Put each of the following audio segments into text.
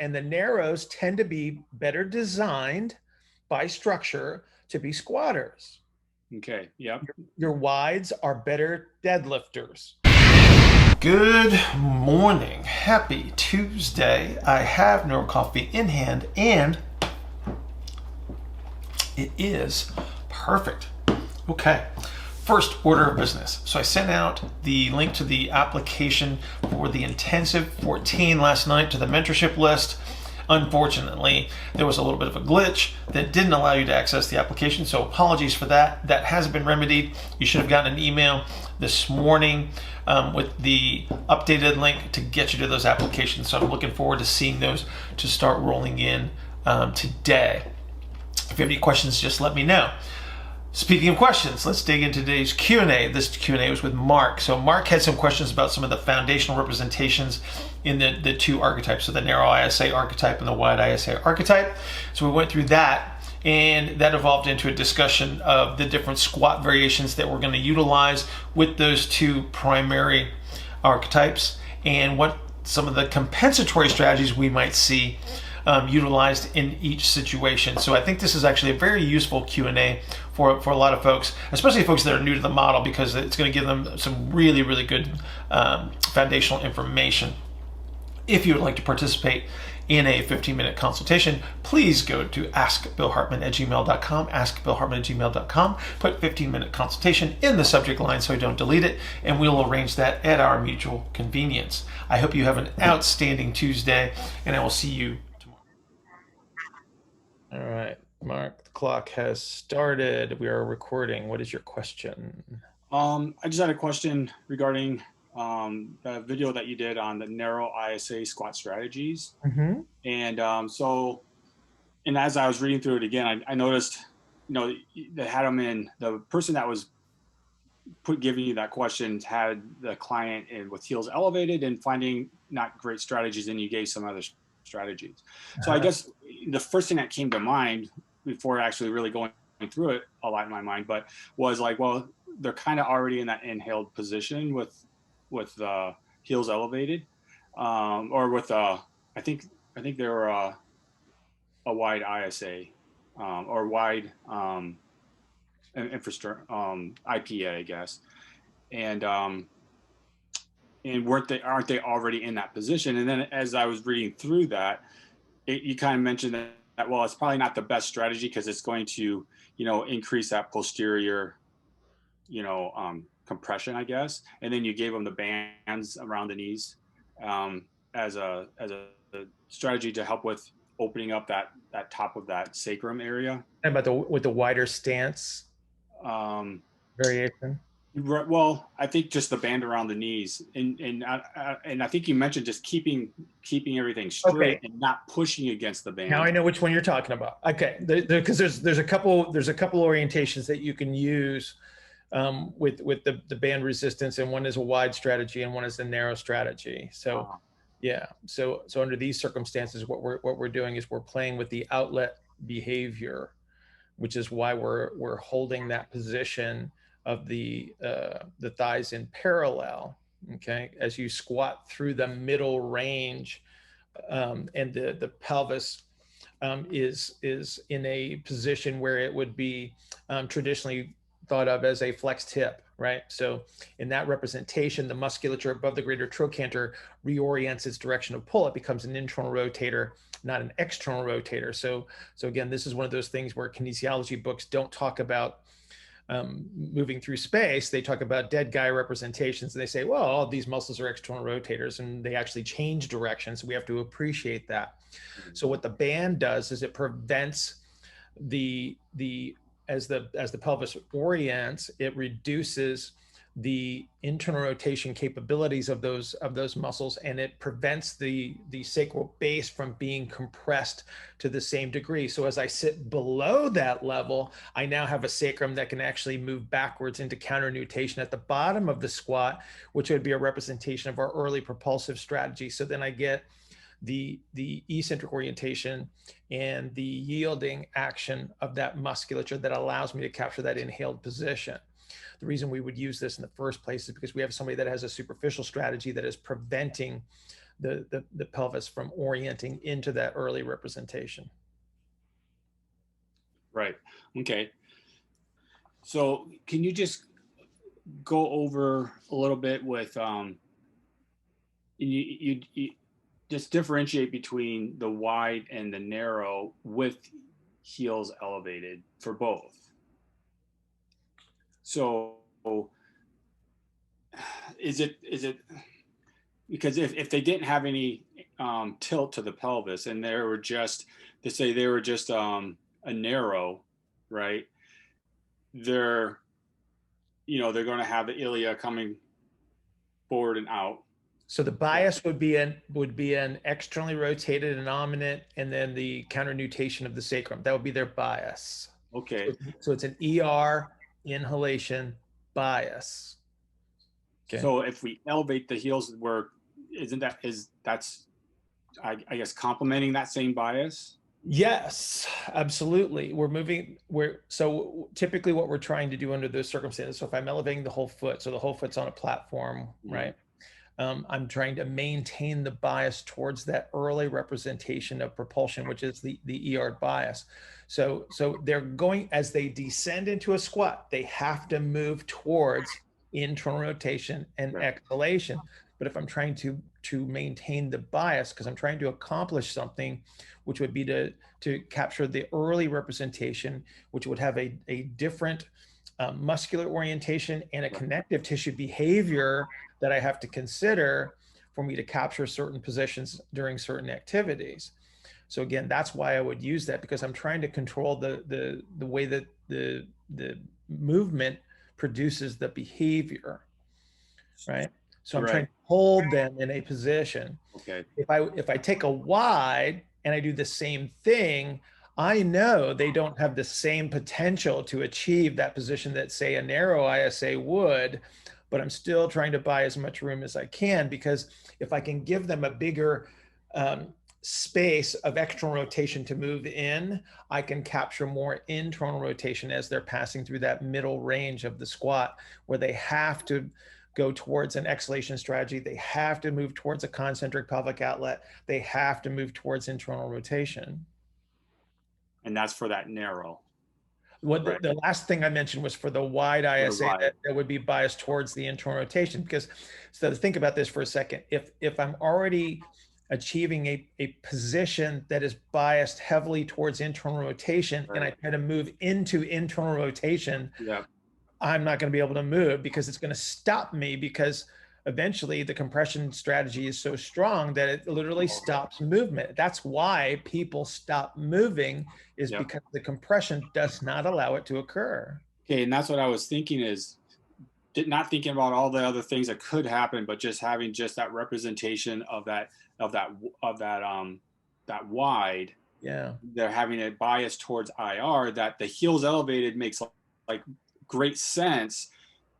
And the narrows tend to be better designed by structure to be squatters. Okay. Yep. Your wides are better deadlifters. Good morning. Happy Tuesday. I have Neuro Coffee in hand and it is perfect. Okay. First order of business. So I sent out the link to the application for the Intensive 14 last night to the mentorship list. Unfortunately, there was a little bit of a glitch that didn't allow you to access the application, so apologies for that. That has been remedied. You should have gotten an email this morning with the updated link to get you to those applications. So I'm looking forward to seeing those to start rolling in today. If you have any questions, just let me know. Speaking of questions, let's dig into today's Q&A. This Q&A was with Mark. So Mark had some questions about some of the foundational representations in the two archetypes, so the narrow ISA archetype and the wide ISA archetype. So we went through that, and that evolved into a discussion of the different squat variations that we're going to utilize with those two primary archetypes and what some of the compensatory strategies we might see utilized in each situation. So I think this is actually a very useful Q&A for a lot of folks, especially folks that are new to the model, because it's going to give them some really, really good foundational information. If you would like to participate in a 15-minute consultation, please go to askbillhartman@gmail.com, askbillhartman@gmail.com, put 15-minute consultation in the subject line so I don't delete it, and we'll arrange that at our mutual convenience. I hope you have an outstanding Tuesday, and I will see you tomorrow. All right, Mark, the clock has started. We are recording. What is your question? I just had a question regarding the video that you did on the narrow ISA squat strategies. Mm-hmm. And and as I was reading through it again, I noticed, they had them in, the person that was giving you that question had the client in with heels elevated and finding not great strategies, and you gave some other strategies. So I guess the first thing that came to mind before actually really going through it a lot in my mind, but was like, well, they're kind of already in that inhaled position with the heels elevated, or with I think they were a wide ISA, or wide infrastructure IPA, I guess, and aren't they already in that position? And then as I was reading through that, you kind of mentioned that well, it's probably not the best strategy because it's going to increase that posterior compression, I guess. And then you gave them the bands around the knees as a strategy to help with opening up that top of that sacrum area. And with the wider stance variation. Well, I think just the band around the knees, and I think you mentioned just keeping everything straight and not pushing against the band. Now I know which one you're talking about. Okay, because there's a couple orientations that you can use with the band resistance, and one is a wide strategy and one is the narrow strategy. So yeah, so under these circumstances, what we're doing is we're playing with the outlet behavior, which is why we're holding that position of the thighs in parallel. Okay, as you squat through the middle range, and the pelvis is in a position where it would be traditionally thought of as a flexed hip, right? So in that representation, the musculature above the greater trochanter reorients its direction of pull. It becomes an internal rotator, not an external rotator. So again, this is one of those things where kinesiology books don't talk about moving through space. They talk about dead guy representations, and they say, well, all these muscles are external rotators, and they actually change direction. So we have to appreciate that. So what the band does is it prevents as the pelvis orients, it reduces the internal rotation capabilities of those muscles, and it prevents the sacral base from being compressed to the same degree. So as I sit below that level, I now have a sacrum that can actually move backwards into counter nutation at the bottom of the squat, which would be a representation of our early propulsive strategy. So then I get the eccentric orientation and the yielding action of that musculature that allows me to capture that inhaled position. The reason we would use this in the first place is because we have somebody that has a superficial strategy that is preventing the pelvis from orienting into that early representation. Right. Okay. So can you just go over a little bit with you just differentiate between the wide and the narrow with heels elevated for both. So is it because if they didn't have any tilt to the pelvis and they were just to say they were just a narrow, right? They're they're going to have the ilia coming forward and out. So the bias would be an externally rotated innominate, and then the counter nutation of the sacrum. That would be their bias. Okay. So it's an ER inhalation bias. Okay. So if we elevate the heels, that's I guess complementing that same bias? Yes, absolutely. So typically what we're trying to do under those circumstances. So if I'm elevating the whole foot, so the whole foot's on a platform, right? I'm trying to maintain the bias towards that early representation of propulsion, which is the ER bias. So they're going, as they descend into a squat, they have to move towards internal rotation and exhalation. But if I'm trying to maintain the bias, because I'm trying to accomplish something, which would be to capture the early representation, which would have a different muscular orientation and a connective tissue behavior that I have to consider for me to capture certain positions during certain activities. So again, that's why I would use that, because I'm trying to control the way that the movement produces the behavior, right? So I'm trying to hold them in a position. Okay. If I take a wide and I do the same thing, I know they don't have the same potential to achieve that position that, say, a narrow ISA would, but I'm still trying to buy as much room as I can, because if I can give them a bigger space of external rotation to move in, I can capture more internal rotation as they're passing through that middle range of the squat, where they have to go towards an exhalation strategy. They have to move towards a concentric pelvic outlet. They have to move towards internal rotation. And that's for that narrow. The last thing I mentioned was for the wide ISA that would be biased towards the internal rotation. Because, so think about this for a second. If I'm already achieving a position that is biased heavily towards internal rotation, and I try to move into internal rotation, I'm not going to be able to move, because it's going to stop me, because eventually the compression strategy is so strong that it literally stops movement. That's why people stop moving, is because the compression does not allow it to occur. Okay. And that's what I was thinking, is not thinking about all the other things that could happen, but just having just that representation of that wide. Yeah. They're having a bias towards IR, that the heels elevated makes like great sense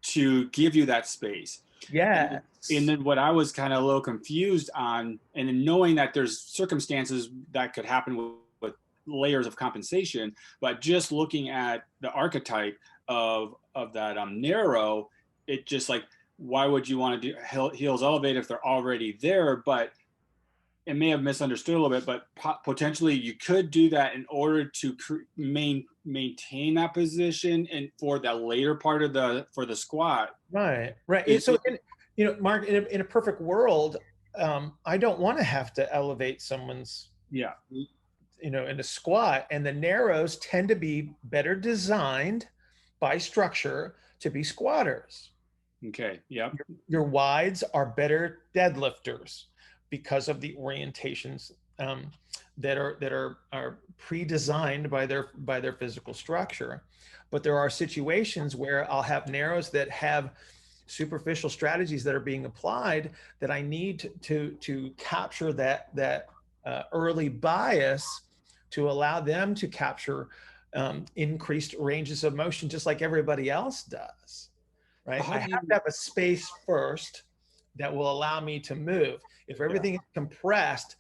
to give you that space. Yeah. And then what I was kind of a little confused on, and then knowing that there's circumstances that could happen with layers of compensation, but just looking at the archetype of that narrow, it just like, why would you want to do heels elevated if they're already there? But it may have misunderstood a little bit, but potentially you could do that in order to maintain that position and for the later part of for the squat. Right. So, Mark, in a perfect world, I don't want to have to elevate someone's, in a squat, and the narrows tend to be better designed by structure to be squatters. Okay. Yeah. Your wides are better deadlifters, because of the orientations that are pre-designed by their physical structure. But there are situations where I'll have narrows that have superficial strategies that are being applied, that I need to capture that early bias to allow them to capture increased ranges of motion, just like everybody else does, right? I have to have a space first that will allow me to move. If everything is compressed,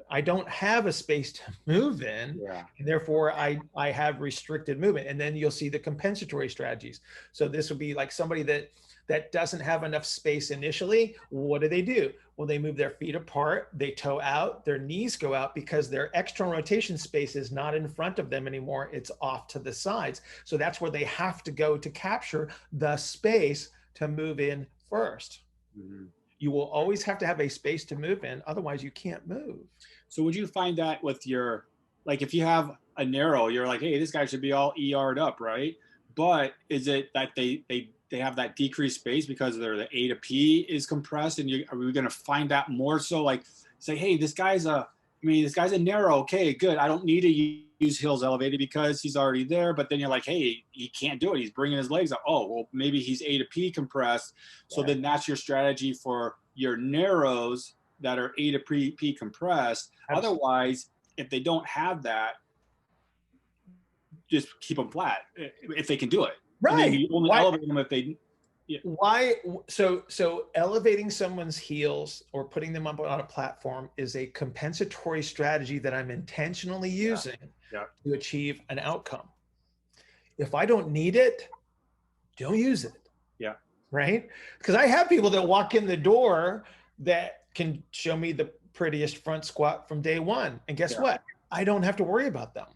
I don't have a space to move in, Yeah. and therefore I have restricted movement. And then you'll see the compensatory strategies. So this would be like somebody that doesn't have enough space initially. What do? Well, they move their feet apart, they toe out, their knees go out because their external rotation space is not in front of them anymore. It's off to the sides. So that's where they have to go to capture the space to move in first. Mm-hmm. You will always have to have a space to move in. Otherwise you can't move. So would you find that with your, like if you have a narrow, you're like, hey, this guy should be all ER'd up, right? But is it that they have that decreased space because the A to P is compressed, and are we going to find that more so like say, hey, this guy's a narrow, okay, good. I don't need to use heels elevated because he's already there. But then you're like, hey, he can't do it. He's bringing his legs up. Oh, well, maybe he's A to P compressed. So then that's your strategy for your narrows that are A to P compressed. Absolutely. Otherwise, if they don't have that, just keep them flat if they can do it. Right. You only elevate them if they. Yeah. Why? So elevating someone's heels or putting them up on a platform is a compensatory strategy that I'm intentionally using to achieve an outcome. If I don't need it, don't use it. Yeah. Right? Because I have people that walk in the door that can show me the prettiest front squat from day one. And guess what? I don't have to worry about them.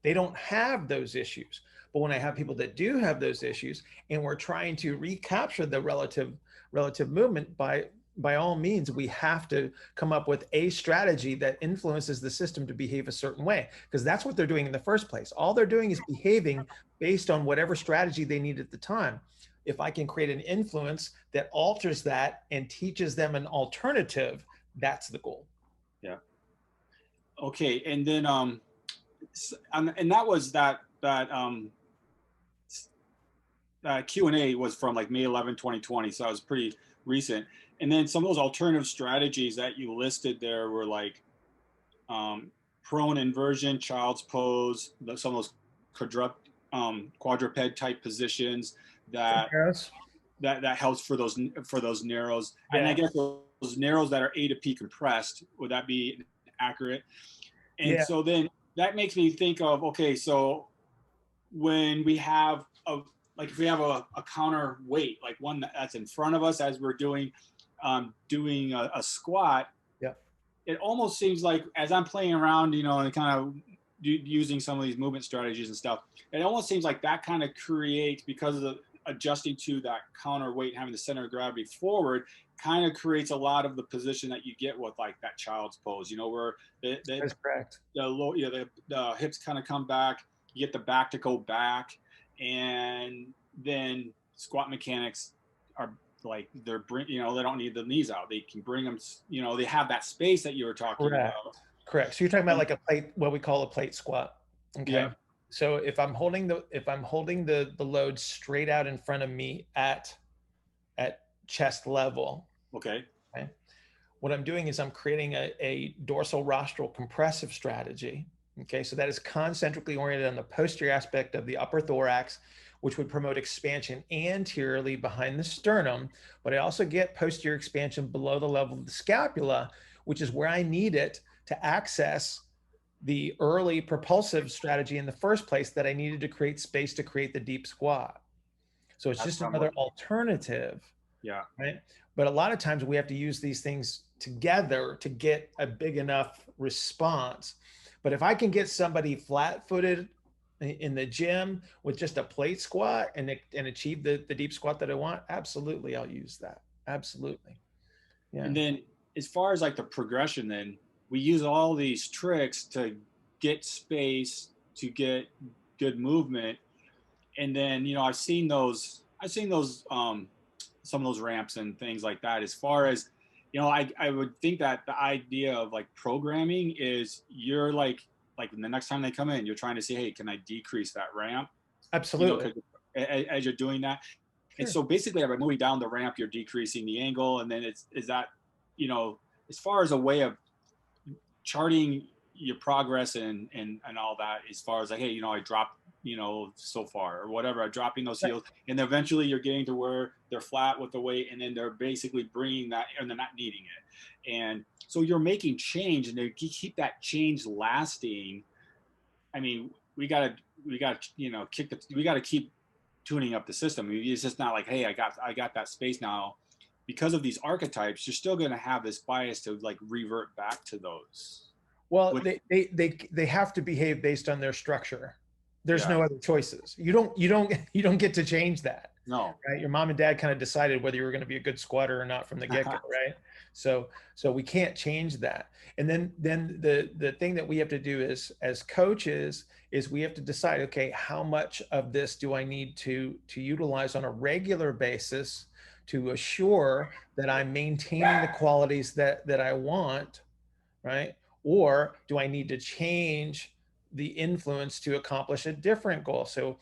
They don't have those issues. But when I have people that do have those issues and we're trying to recapture the relative movement, by all means, we have to come up with a strategy that influences the system to behave a certain way, because that's what they're doing in the first place. All they're doing is behaving based on whatever strategy they need at the time. If I can create an influence that alters that and teaches them an alternative, that's the goal. Yeah. Okay. And then, and that was that Q&A was from like May 11, 2020. So it was pretty recent. And then some of those alternative strategies that you listed there were like prone inversion, child's pose, some of those quadruped type positions that helps for those narrows. Yeah. And I guess those narrows that are A to P compressed, would that be accurate? And so then that makes me think of, okay, so when we have if we have a counter weight, like one that's in front of us as we're doing a squat, it almost seems like as I'm playing around, and kind of using some of these movement strategies and stuff, it almost seems like that kind of creates, because of the adjusting to that counter weight, having the center of gravity forward, kind of creates a lot of the position that you get with like that child's pose, where that's correct. The hips kind of come back, you get the back to go back, and then squat mechanics are like they don't need the knees out. They can bring them, they have that space that you were talking about. Correct. So you're talking about like a plate, what we call a plate squat. Okay. Yeah. So if I'm holding the load straight out in front of me at chest level. Okay. What I'm doing is I'm creating a dorsal rostral compressive strategy. Okay. So that is concentrically oriented on the posterior aspect of the upper thorax, which would promote expansion anteriorly behind the sternum. But I also get posterior expansion below the level of the scapula, which is where I need it to access the early propulsive strategy in the first place that I needed to create space to create the deep squat. So it's just another alternative. Yeah. Right. But a lot of times we have to use these things together to get a big enough response. But if I can get somebody flat-footed in the gym with just a plate squat and achieve the deep squat that I want, absolutely, I'll use that. Absolutely. Yeah. And then as far as like the progression, then we use all these tricks to get space, to get good movement. And then, I've seen those some of those ramps and things like that. As far as, I would think that the idea of like programming is you're like the next time they come in, you're trying to say, hey, can I decrease that ramp? Absolutely. As you're doing that. Sure. And so basically by moving down the ramp, you're decreasing the angle. And then is that, as far as a way of charting your progress and all that, as far as like, hey, I dropped so far or whatever, dropping those heels. And eventually you're getting to where they're flat with the weight, and then they're basically bringing that, and they're not needing it. And so you're making change, and to keep that change lasting, I mean, we got to keep tuning up the system. I mean, it's just not like, hey, I got that space now. Because of these archetypes, you're still going to have this bias to like revert back to those. Well, they have to behave based on their structure. There's no other choices. You don't get to change that. No. Right? Your mom and dad kind of decided whether you were going to be a good squatter or not from the get-go, right? So we can't change that. And then the thing that we have to do is, as coaches, is we have to decide, okay, how much of this do I need to utilize on a regular basis to assure that I'm maintaining the qualities that I want, right? Or do I need to change the influence to accomplish a different goal? So,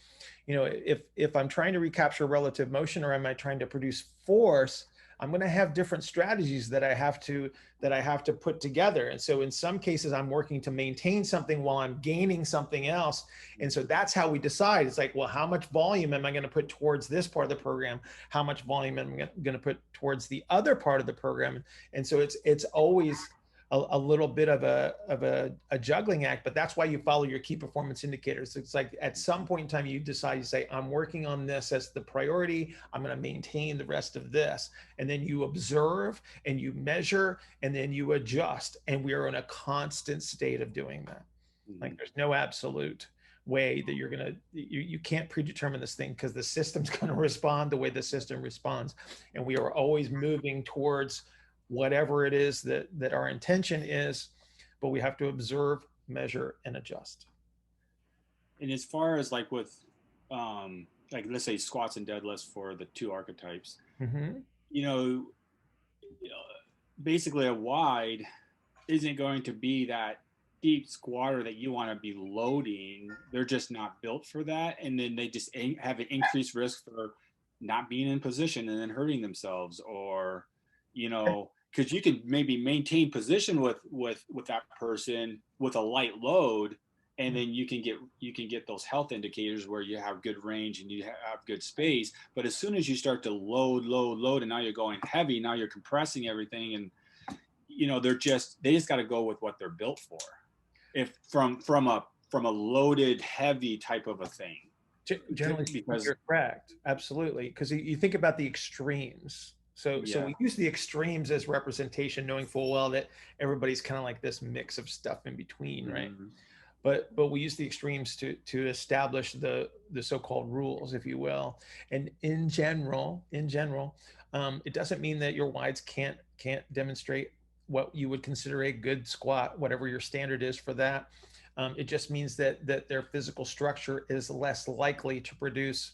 if I'm trying to recapture relative motion, or am I trying to produce force, I'm going to have different strategies that I have to put together. And so in some cases, I'm working to maintain something while I'm gaining something else. And so that's how we decide. It's like, well, how much volume am I going to put towards this part of the program? How much volume am I going to put towards the other part of the program? And so it's always a little bit of a juggling act, but that's why you follow your key performance indicators. It's like at some point in time, you decide, you say, I'm working on this as the priority. I'm going to maintain the rest of this. And then you observe and you measure and then you adjust. And we are in a constant state of doing that. Mm-hmm. Like there's no absolute way that you can't predetermine this thing, because the system's going to respond the way the system responds. And we are always moving towards whatever it is that our intention is, but we have to observe, measure, and adjust. And as far as like with, like let's say squats and deadlifts for the two archetypes, mm-hmm. Basically a wide isn't going to be that deep squatter that you want to be loading. They're just not built for that. And then they just have an increased risk for not being in position and then hurting themselves, or, because you can maybe maintain position with that person with a light load, and then you can get those health indicators where you have good range and you have good space. But as soon as you start to load, and now you're going heavy, now you're compressing everything, and they just got to go with what they're built for. If from a loaded heavy type of a thing. Generally, because you're correct, absolutely, because you think about the extremes. So we use the extremes as representation, knowing full well that everybody's kind of like this mix of stuff in between, right? Mm-hmm. But we use the extremes to establish the so-called rules, if you will. And in general, it doesn't mean that your wides can't demonstrate what you would consider a good squat, whatever your standard is for that. It just means that their physical structure is less likely to produce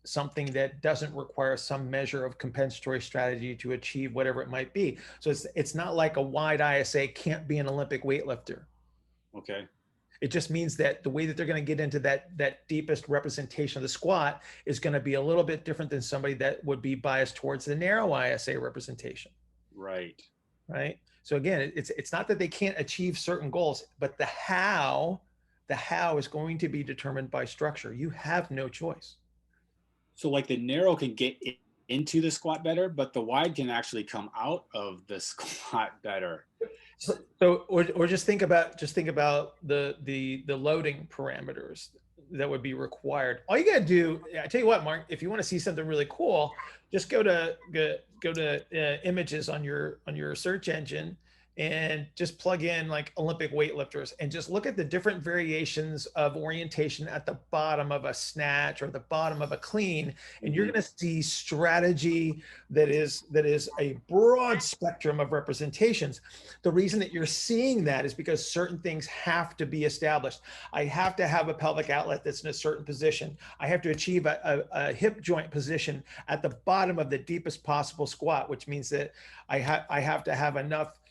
something that doesn't require some measure of compensatory strategy to achieve whatever it might be. So it's not like a wide ISA can't be an Olympic weightlifter. Okay. It just means that the way that they're going to get into that deepest representation of the squat is going to be a little bit different than somebody that would be biased towards the narrow ISA representation. Right. So again, it's not that they can't achieve certain goals, but the how is going to be determined by structure. You have no choice. So like the narrow can get into the squat better, but the wide can actually come out of the squat better. So or just think about the loading parameters that would be required. All you got to do, I tell you what, Mark, if you want to see something really cool, just go to images on your search engine and just plug in like Olympic weightlifters and just look at the different variations of orientation at the bottom of a snatch or the bottom of a clean. And you're going to see strategy that is a broad spectrum of representations. The reason that you're seeing that is because certain things have to be established. I have to have a pelvic outlet that's in a certain position. I have to achieve a hip joint position at the bottom of the deepest possible squat, which means that I have to have enough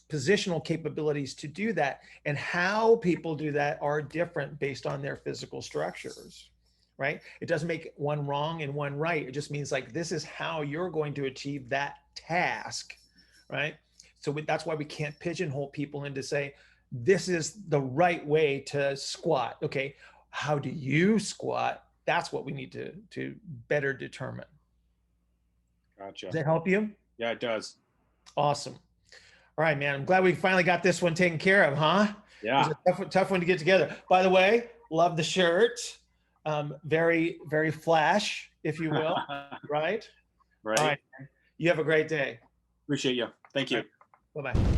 positional capabilities to do that. And how people do that are different based on their physical structures, right? It doesn't make one wrong and one right. It just means like, this is how you're going to achieve that task, right? So that's why we can't pigeonhole people into say, this is the right way to squat. Okay, how do you squat? That's what we need to better determine. Gotcha. Does that help you? Yeah, it does. Awesome. All right, man. I'm glad we finally got this one taken care of, huh? Yeah. It was a tough one to get together. By the way, love the shirt. Very, very flash, if you will. Right? Right. All right. You have a great day. Appreciate you. Thank you. Bye-bye.